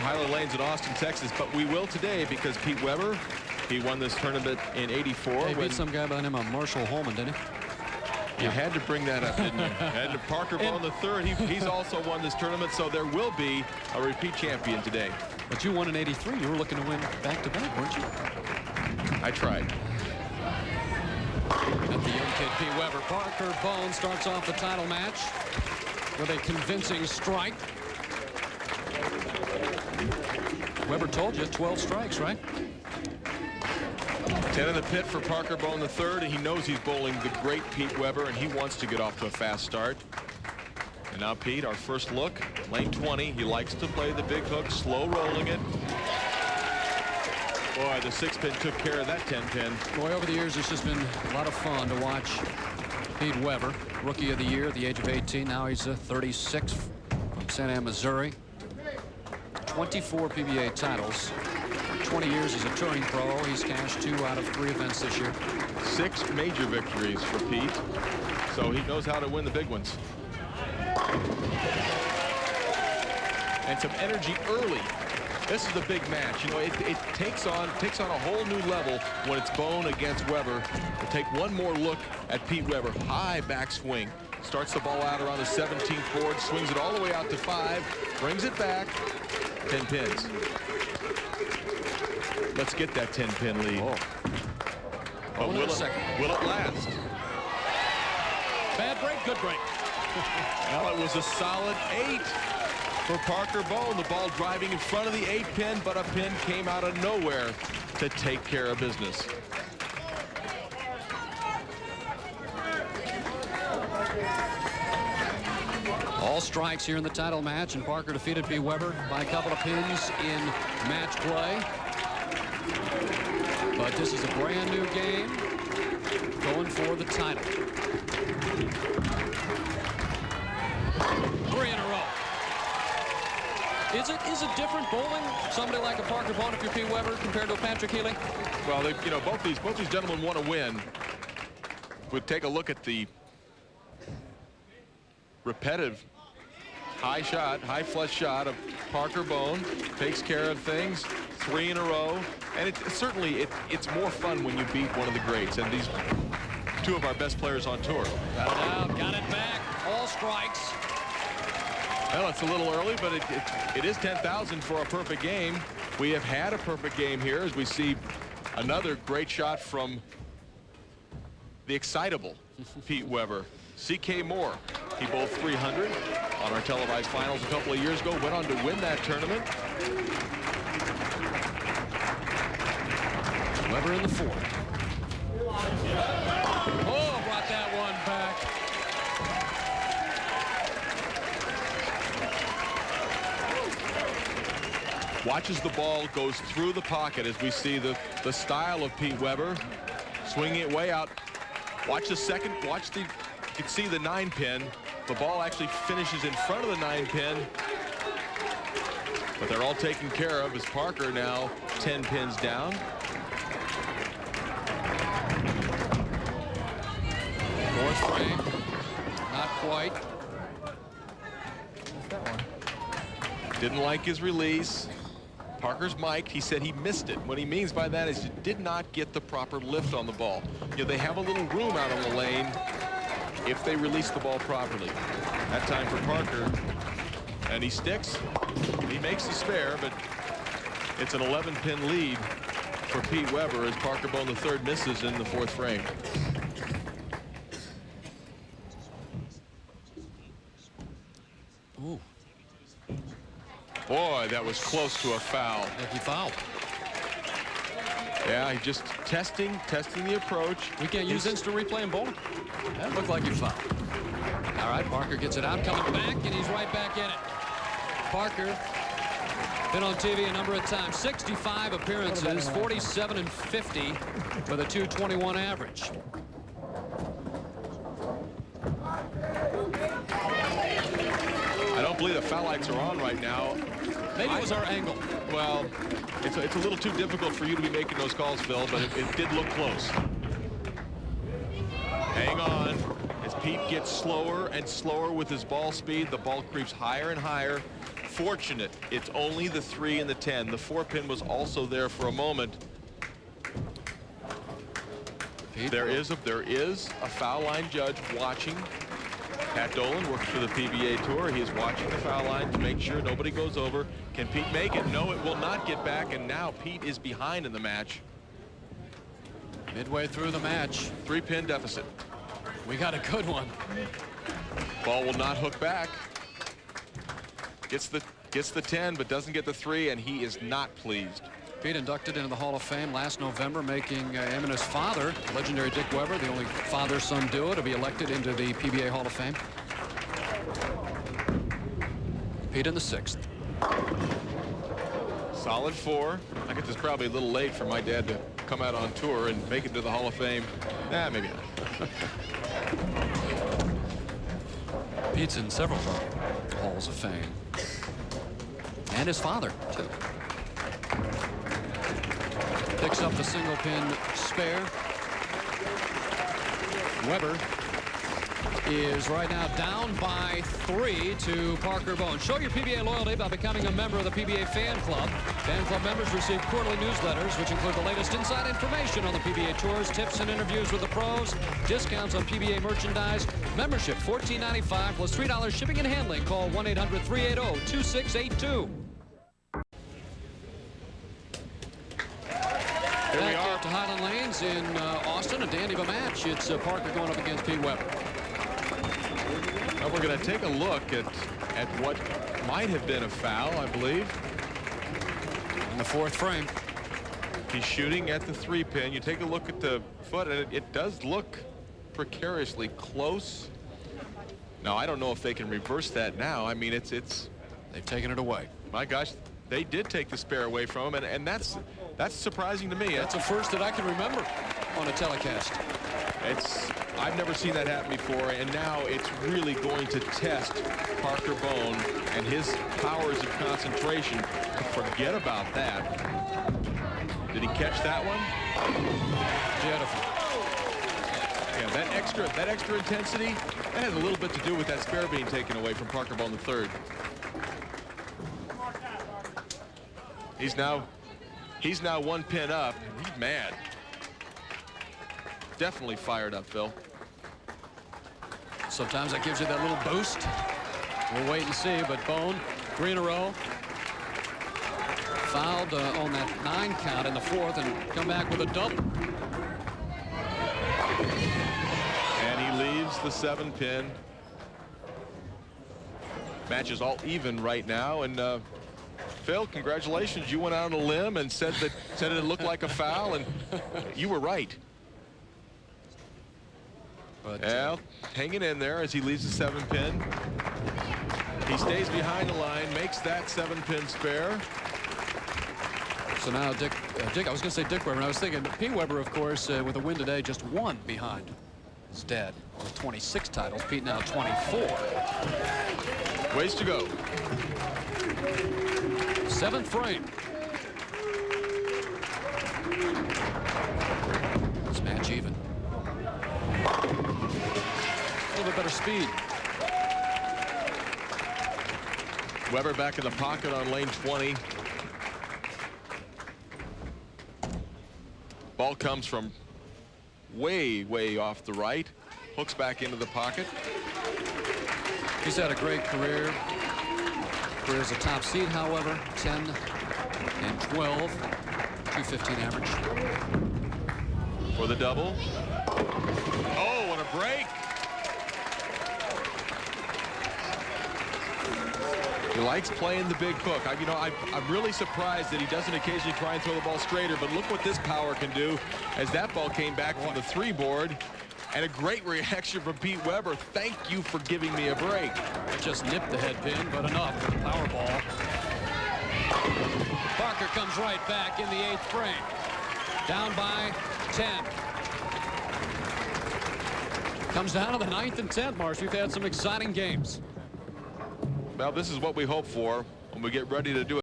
Highland Lanes in Austin, Texas. But we will today because Pete Weber, he won this tournament in '84. He beat some guy by the name of Marshall Holman, didn't he? You had to bring that up, didn't you? And Parker Bohn III, he's also won this tournament, so there will be a repeat champion today. But you won in '83. You were looking to win back-to-back, weren't you? I tried. At the young kid, Pete Weber. Parker Bohn starts off the title match with a convincing strike. Weber told you 12 strikes, right? 10 in the pit for Parker Bohn III, and he knows he's bowling the great Pete Weber, and he wants to get off to a fast start. And now Pete, our first look, lane 20. He likes to play the big hook, slow rolling it. Boy, the 6-pin took care of that 10-pin. Boy, over the years, it's just been a lot of fun to watch Pete Weber, Rookie of the Year at the age of 18. Now he's 36 from Santa Ana, Missouri. 24 PBA titles. 20 years as a touring pro. He's cashed 2 out of 3 events this year. 6 major victories for Pete, so he knows how to win the big ones. And some energy early. This is a big match. You know, it takes on a whole new level when it's Bohn against Weber. We'll take one more look at Pete Weber. High backswing. Starts the ball out around the 17th board, swings it all the way out to 5, brings it back, 10 pins. Let's get that 10-pin lead. Oh. But will it last? Bad break, good break. Well, it was a solid 8 for Parker Bohn. The ball driving in front of the 8-pin, but a pin came out of nowhere to take care of business. All strikes here in the title match, and Parker defeated Pete Weber by a couple of pins in match play. But this is a brand new game going for the title. 3 in a row. Is it different bowling somebody like a Parker Bohn if you're Pete Weber compared to a Patrick Healy? Well, you know, both these gentlemen want to win. We'll take a look at the repetitive high flush shot of Parker Bohn. Takes care of things. 3 in a row, and it's more fun when you beat one of the greats, and these 2 of our best players on tour. Got it out, got it back, all strikes. Well, it's a little early, but it is 10,000 for a perfect game. We have had a perfect game here as we see another great shot from the excitable Pete Weber. C.K. Moore, he bowled 300 on our televised finals a couple of years ago, went on to win that tournament. Weber in the 4th. Oh, brought that one back. Watches the ball, goes through the pocket as we see the style of Pete Weber, swinging it way out. Watch the second, you can see the 9-pin. The ball actually finishes in front of the 9-pin. But they're all taken care of as Parker now 10 pins down. Fourth frame, not quite. Didn't like his release. Parker's mic'd. He said he missed it. What he means by that is he did not get the proper lift on the ball. You know, they have a little room out on the lane if they release the ball properly. That time for Parker. And he sticks. He makes the spare, but it's an 11-pin lead for Pete Weber as Parker Bohn III misses in the 4th frame. Ooh. Boy, that was close to a foul. He fouled. Yeah, he just testing the approach. We can't use instant replay in bowling. That looked like he fouled. All right, Parker gets it out, coming back, and he's right back in it. Parker been on TV a number of times. 65 appearances, 47 and 50 with a 221 average. I don't believe the foul lights are on right now. Maybe it was our angle. Well, it's a little too difficult for you to be making those calls, Phil, but it did look close. Hang on. As Pete gets slower and slower with his ball speed, the ball creeps higher and higher. unfortunate. It's only the 3 and the 10. The 4-pin was also there for a moment. There is a foul line judge watching. Pat Dolan works for the PBA Tour. He is watching the foul line to make sure nobody goes over. Can Pete make it? No, it will not get back, and now Pete is behind in the match. Midway through the match. 3-pin deficit. We got a good one. Ball will not hook back. Gets the 10, but doesn't get the 3, and he is not pleased. Pete inducted into the Hall of Fame last November, making him and his father, legendary Dick Weber, the only father-son duo to be elected into the PBA Hall of Fame. Pete in the 6th. Solid 4. I guess it's probably a little late for my dad to come out on tour and make it to the Hall of Fame. Nah, maybe not. Pete's in several Halls of Fame. And his father, too. Picks up the single pin spare. Weber is right now down by 3 to Parker Bohn. Show your PBA loyalty by becoming a member of the PBA Fan Club. Fan Club members receive quarterly newsletters, which include the latest inside information on the PBA tours, tips and interviews with the pros, discounts on PBA merchandise. Membership $14.95 plus $3 shipping and handling. Call 1-800-380-2682. Here we are to Highland Lanes in Austin. A dandy of a match. It's Parker going up against Pete Weber. Now we're going to take a look at what might have been a foul, I believe. In the 4th frame. He's shooting at the 3-pin. You take a look at the foot, and it does look precariously close. Now, I don't know if they can reverse that now. I mean, they've taken it away. My gosh, they did take the spare away from him, and that's surprising to me. That's a first that I can remember on a telecast. I've never seen that happen before, and now it's really going to test Parker Bohn and his powers of concentration. Forget about that. Did he catch that one? Beautiful. Yeah, that extra intensity, that has a little bit to do with that spare being taken away from Parker Bohn III. He's now 1 pin up. He's mad. Definitely fired up, Phil. Sometimes that gives you that little boost. We'll wait and see, but Bohn, 3 in a row. Fouled on that 9 count in the 4th and come back with a double. And he leaves the 7-pin. Match is all even right now, and Phil, congratulations. You went out on a limb and said it looked like a foul, and you were right. But, well, hanging in there as he leaves the 7-pin. He stays behind the line, makes that 7-pin spare. So now Dick, I was going to say Dick Weber, and I was thinking Pete Weber, of course, with a win today, just 1 behind his dad with 26 titles. Pete now 24. Ways to go. 7th frame. This match even. A little bit better speed. Weber back in the pocket on lane 20. Ball comes from way off the right. Hooks back into the pocket. He's had a great career. Career as a top seed, however, 10 and 12, 215 average. For the double. Oh, and a break. He likes playing the big hook. I'm really surprised that he doesn't occasionally try and throw the ball straighter, but look what this power can do as that ball came back from the 3 board. And a great reaction from Pete Weber. Thank you for giving me a break. Just nipped the head pin, but enough for the power ball. Parker comes right back in the 8th frame. Down by 10. Comes down to the 9th and 10th, Marsh. We've had some exciting games. Well, this is what we hope for when we get ready to do it.